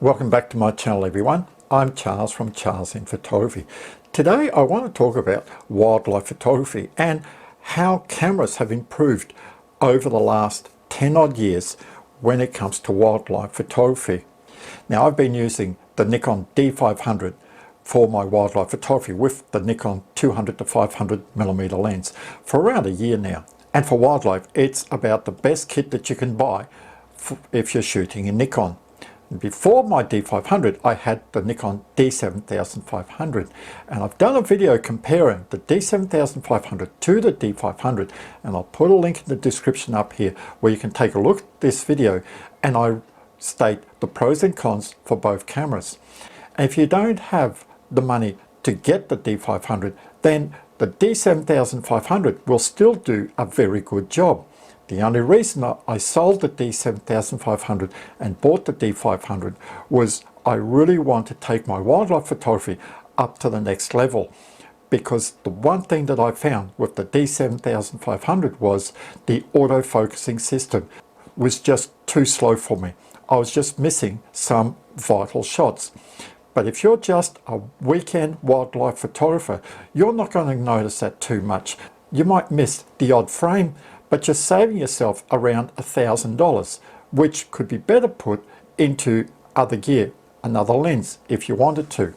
Welcome back to my channel, everyone. I'm Charles from Charles in Photography. Today I want to talk about wildlife photography and how cameras have improved over the last 10 odd years when it comes to wildlife photography. Now, I've been using the Nikon D500 for my wildlife photography with the Nikon 200 to 500mm lens for around a year now. And for wildlife, it's about the best kit that you can buy if you're shooting in Nikon. Before my D500, I had the Nikon D7500, and I've done a video comparing the D7500 to the D500, and I'll put a link in the description up here where you can take a look at this video, and I state the pros and cons for both cameras. And if you don't have the money to get the D500, then the D7500 will still do a very good job. The only reason I sold the D7500 and bought the D500 was I really want to take my wildlife photography up to the next level, because the one thing that I found with the D7500 was the autofocusing system was just too slow for me. I was just missing some vital shots. But if you're just a weekend wildlife photographer, you're not going to notice that too much. You might miss the odd frame, but you're saving yourself around $1,000, which could be better put into other gear, another lens if you wanted to.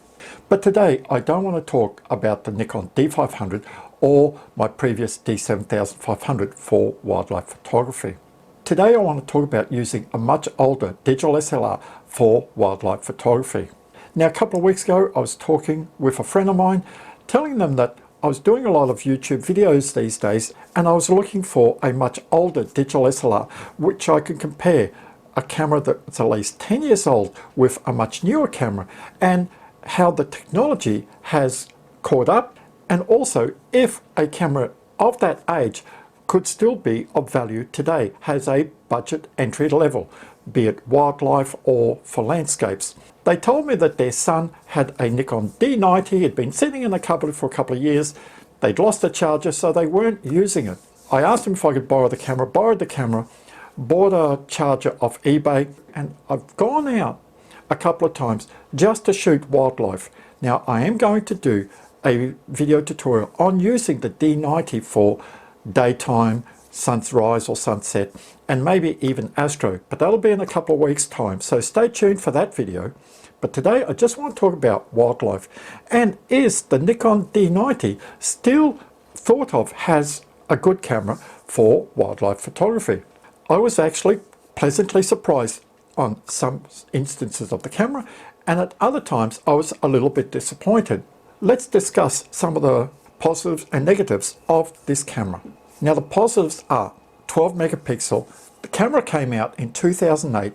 But today I don't want to talk about the Nikon D500 or my previous D7500 for wildlife photography. Today I want to talk about using a much older digital SLR for wildlife photography. Now, a couple of weeks ago I was talking with a friend of mine, telling them that I was doing a lot of YouTube videos these days, and I was looking for a much older digital SLR which I could compare a camera that's at least 10 years old with a much newer camera, and how the technology has caught up, and also if a camera of that age could still be of value today, has a budget entry level, be it wildlife or for landscapes. They told me that their son had a Nikon D90, had been sitting in a cupboard for a couple of years. They'd lost the charger, so they weren't using it. I asked them if I could borrow the camera, borrowed the camera, bought a charger off eBay, and I've gone out a couple of times just to shoot wildlife. Now, I am going to do a video tutorial on using the D90 for daytime, sunrise or sunset, and maybe even astro, but that'll be in a couple of weeks time, so stay tuned for that video. But today I just want to talk about wildlife, and is the Nikon D90 still thought of as a good camera for wildlife photography? I was actually pleasantly surprised on some instances of the camera, and at other times I was a little bit disappointed. Let's discuss some of the positives and negatives of this camera. Now, the positives are 12 megapixel. The camera came out in 2008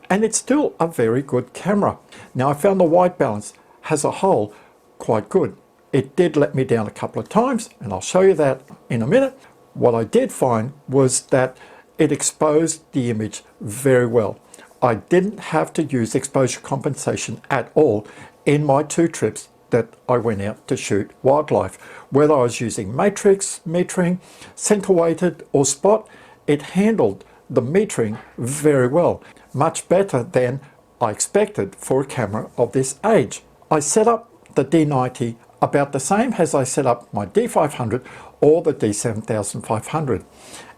and it's still a very good camera. Now, I found the white balance as a whole quite good. It did let me down a couple of times, and I'll show you that in a minute. What I did find was that it exposed the image very well. I didn't have to use exposure compensation at all in my two trips that I went out to shoot wildlife. Whether I was using matrix, metering, center weighted or spot, it handled the metering very well, much better than I expected for a camera of this age. I set up the D90 about the same as I set up my D500 or the D7500,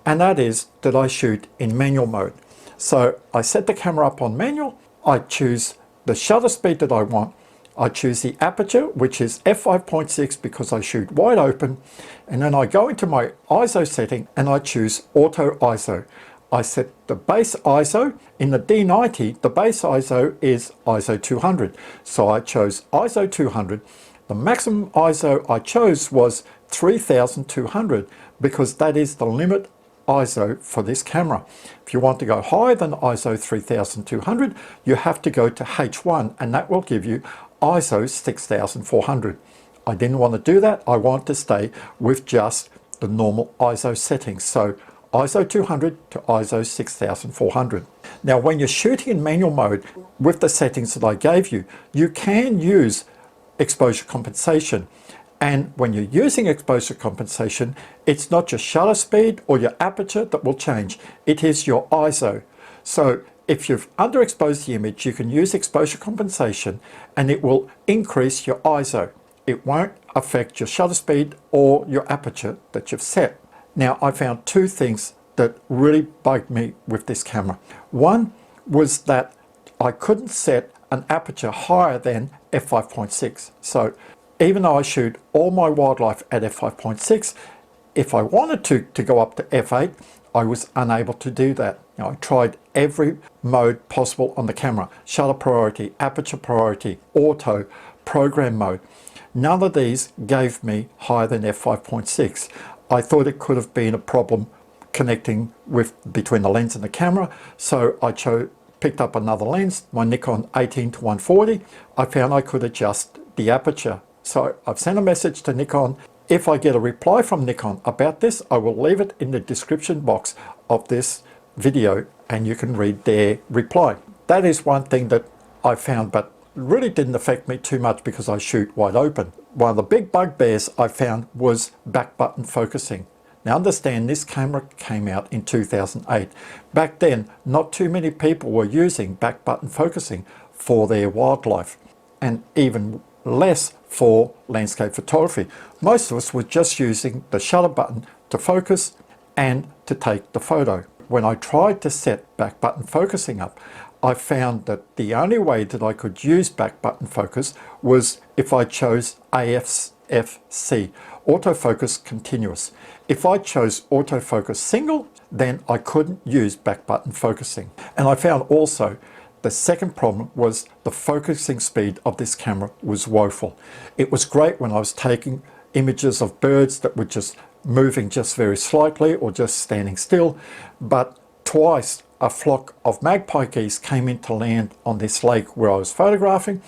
and that is that I shoot in manual mode. So I set the camera up on manual, I choose the shutter speed that I want, I choose the aperture, which is f5.6 because I shoot wide open, and then I go into my ISO setting and I choose auto ISO. I set the base ISO. In the D90, the base ISO is ISO 200. So I chose ISO 200. The maximum ISO I chose was 3200 because that is the limit ISO for this camera. If you want to go higher than ISO 3200, you have to go to H1, and that will give you ISO 6400. I didn't want to do that. I want to stay with just the normal ISO settings. So ISO 200 to ISO 6400. Now, when you're shooting in manual mode with the settings that I gave you, you can use exposure compensation. And when you're using exposure compensation, it's not your shutter speed or your aperture that will change. It is your ISO. So if you've underexposed the image, you can use exposure compensation and it will increase your ISO. It won't affect your shutter speed or your aperture that you've set. Now, I found two things that really bugged me with this camera. One was that I couldn't set an aperture higher than f5.6. So even though I shoot all my wildlife at f5.6, if I wanted to go up to f8, I was unable to do that. Now, I tried every mode possible on the camera: shutter priority, aperture priority, auto, program mode. None of these gave me higher than f5.6. I thought it could have been a problem connecting between the lens and the camera, so I picked up another lens, my Nikon 18-140. I found I could adjust the aperture. So I've sent a message to Nikon. If I get a reply from Nikon about this, I will leave it in the description box of this video and you can read their reply. That is one thing that I found, but really didn't affect me too much because I shoot wide open. One of the big bugbears I found was back button focusing. Now understand, this camera came out in 2008. Back then, not too many people were using back button focusing for their wildlife, and even less for landscape photography. Most of us were just using the shutter button to focus and to take the photo. When I tried to set back button focusing up, I found that the only way that I could use back button focus was if I chose AFC, autofocus continuous. If I chose autofocus single, then I couldn't use back button focusing. And I found also the second problem was the focusing speed of this camera was woeful. It was great when I was taking images of birds that were just moving just very slightly or just standing still, but twice a flock of magpie geese came in to land on this lake where I was photographing,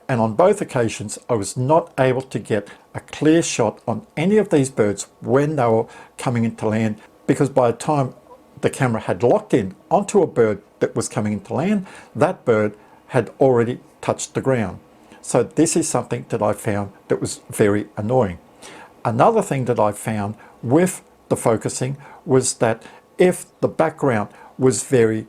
and on both occasions I was not able to get a clear shot on any of these birds when they were coming into land, because by the time the camera had locked in onto a bird that was coming into land, that bird had already touched the ground. So this is something that I found that was very annoying. Another thing that I found with the focusing was that if the background was very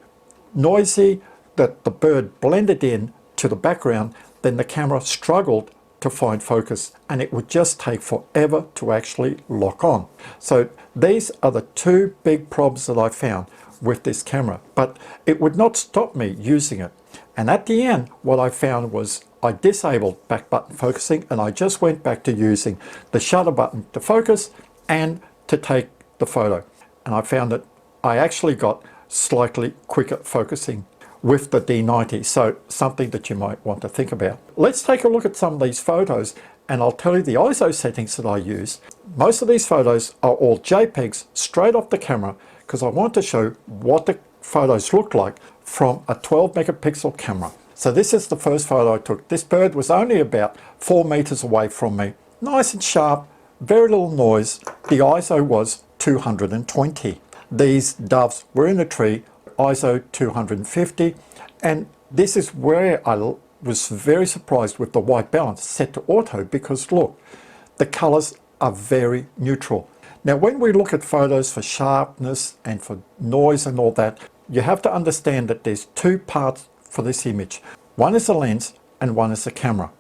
noisy, that the bird blended in to the background, then the camera struggled to find focus and it would just take forever to actually lock on. So these are the two big problems that I found with this camera, but it would not stop me using it. And at the end, what I found was I disabled back button focusing and I just went back to using the shutter button to focus and to take the photo. And I found that I actually got slightly quicker focusing with the D90, so something that you might want to think about. Let's take a look at some of these photos and I'll tell you the ISO settings that I use. Most of these photos are all JPEGs straight off the camera because I want to show what the photos look like from a 12 megapixel camera. So this is the first photo I took. This bird was only about 4 meters away from me. Nice and sharp, very little noise. The ISO was 220. These doves were in a tree, ISO 250, and this is where I was very surprised with the white balance set to auto, because look, the colors are very neutral. Now when we look at photos for sharpness and for noise and all that, you have to understand that there's two parts for this image. One is the lens and one is the camera.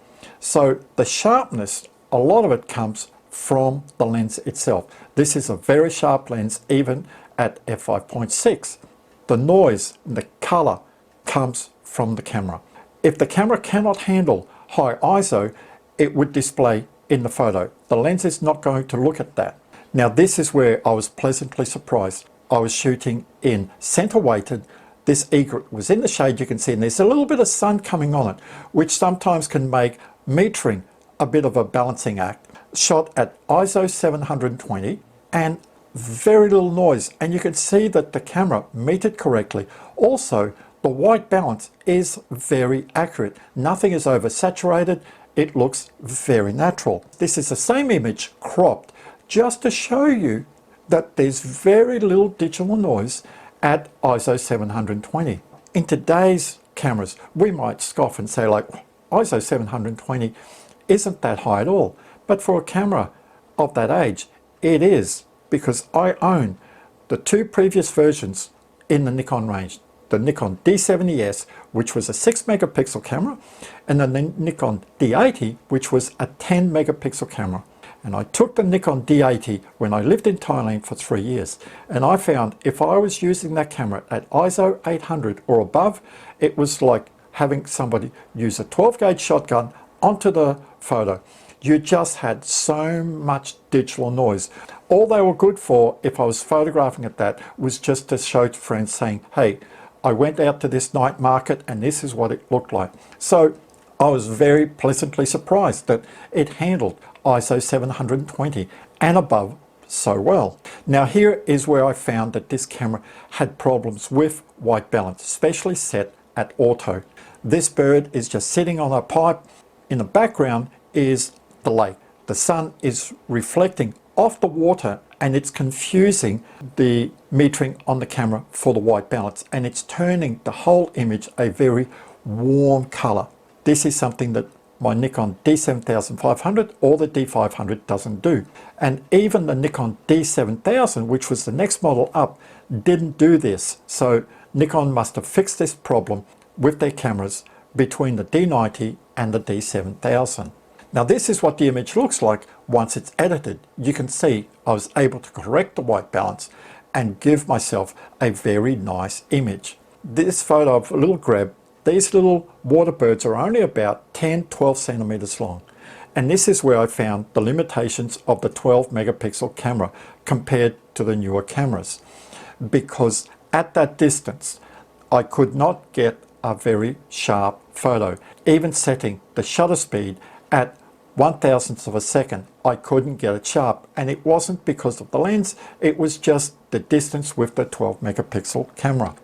So the sharpness, a lot of it comes from the lens itself. This is a very sharp lens even at f5.6. The noise and the color comes from the camera. If the camera cannot handle high ISO, it would display in the photo. The lens is not going to look at that. Now this is where I was pleasantly surprised. I was shooting in center weighted. This egret was in the shade, you can see, and there's a little bit of sun coming on it, which sometimes can make metering a bit of a balancing act. Shot at ISO 720 and very little noise, and you can see that the camera metered correctly. Also, the white balance is very accurate. Nothing is oversaturated. It looks very natural. This is the same image cropped just to show you that there's very little digital noise at ISO 720. In today's cameras, we might scoff and say like, ISO 720 isn't that high at all. But for a camera of that age, it is, because I own the two previous versions in the Nikon range, the Nikon D70S, which was a 6 megapixel camera, and then the Nikon D80, which was a 10 megapixel camera. And I took the Nikon D80 when I lived in Thailand for 3 years, and I found if I was using that camera at ISO 800 or above, it was like having somebody use a 12 gauge shotgun onto the photo. You just had so much digital noise. All they were good for, if I was photographing at that, was just to show to friends saying, hey, I went out to this night market and this is what it looked like. So I was very pleasantly surprised that it handled ISO 720 and above so well. Now here is where I found that this camera had problems with white balance, especially set at auto. This bird is just sitting on a pipe. In the background is the lake. The sun is reflecting off the water and it's confusing the metering on the camera for the white balance, and it's turning the whole image a very warm color. This is something that my Nikon D7500 or the D500 doesn't do. And even the Nikon D7000, which was the next model up, didn't do this. So Nikon must have fixed this problem with their cameras between the D90 and the D7000. Now this is what the image looks like once it's edited. You can see I was able to correct the white balance and give myself a very nice image. This photo of a little grab, these little water birds are only about 10-12 centimeters long. And this is where I found the limitations of the 12 megapixel camera compared to the newer cameras. Because at that distance, I could not get a very sharp photo. Even setting the shutter speed at 1/1000th of a second, I couldn't get it sharp, and it wasn't because of the lens, it was just the distance with the 12 megapixel camera.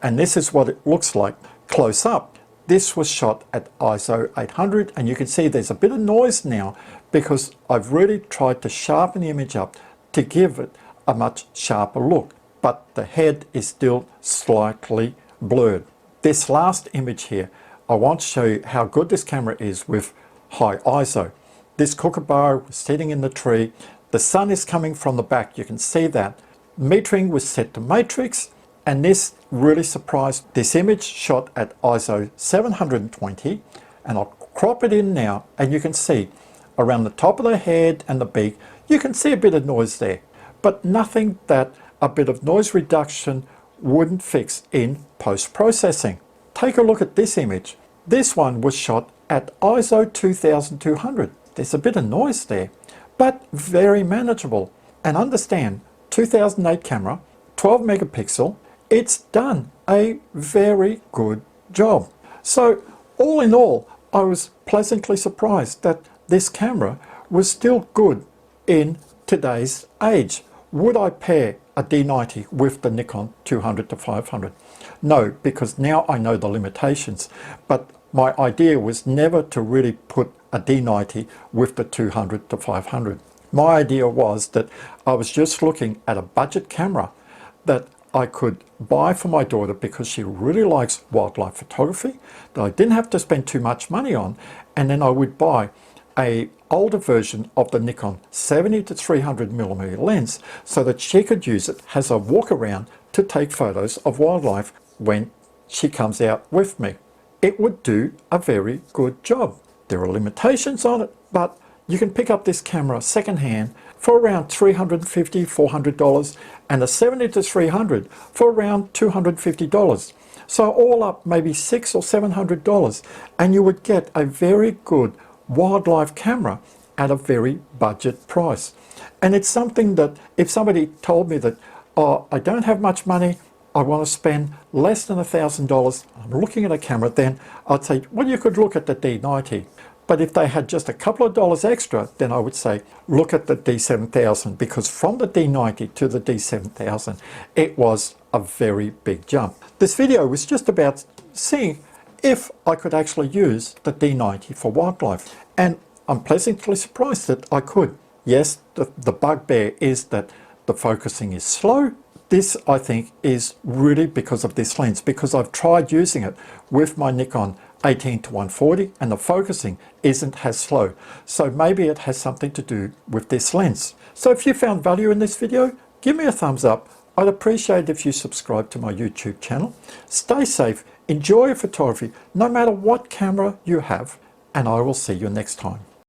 And this is what it looks like close up. This was shot at ISO 800, and you can see there's a bit of noise now because I've really tried to sharpen the image up to give it a much sharper look, but the head is still slightly blurred. This last image here, I want to show you how good this camera is with high ISO. This kookaburra was sitting in the tree. The sun is coming from the back. You can see that. Metering was set to matrix, and this really surprised. This image shot at ISO 720, and I'll crop it in now, and you can see around the top of the head and the beak, you can see a bit of noise there, but nothing that a bit of noise reduction wouldn't fix in post-processing. Take a look at this image. This one was shot at ISO 2200. There's a bit of noise there, but very manageable. And understand, 2008 camera, 12 megapixel, it's done a very good job. So all in all, I was pleasantly surprised that this camera was still good in today's age. Would I pair a D90 with the Nikon 200 to 500? No, because now I know the limitations, but my idea was never to really put a D90 with the 200 to 500. My idea was that I was just looking at a budget camera that I could buy for my daughter because she really likes wildlife photography, that I didn't have to spend too much money on, and then I would buy a older version of the Nikon 70 to 300 millimeter lens so that she could use it as a walk around to take photos of wildlife when she comes out with me. It would do a very good job. There are limitations on it, but you can pick up this camera secondhand for around $350, $400, and a 70 to 300 for around $250. So all up maybe $600 or $700, and you would get a very good wildlife camera at a very budget price. And it's something that if somebody told me that, oh, I don't have much money, I want to spend less than $1,000, I'm looking at a camera, then I'd say, well, you could look at the D90. But if they had just a couple of dollars extra, then I would say, look at the D7000, because from the D90 to the D7000, it was a very big jump. This video was just about seeing if I could actually use the D90 for wildlife. And I'm pleasantly surprised that I could. Yes, the bugbear is that the focusing is slow. This, I think, is really because of this lens, because I've tried using it with my Nikon 18 to 140 and the focusing isn't as slow. So maybe it has something to do with this lens. So if you found value in this video, give me a thumbs up, I'd appreciate if you subscribe to my YouTube channel. Stay safe, enjoy your photography, no matter what camera you have, and I will see you next time.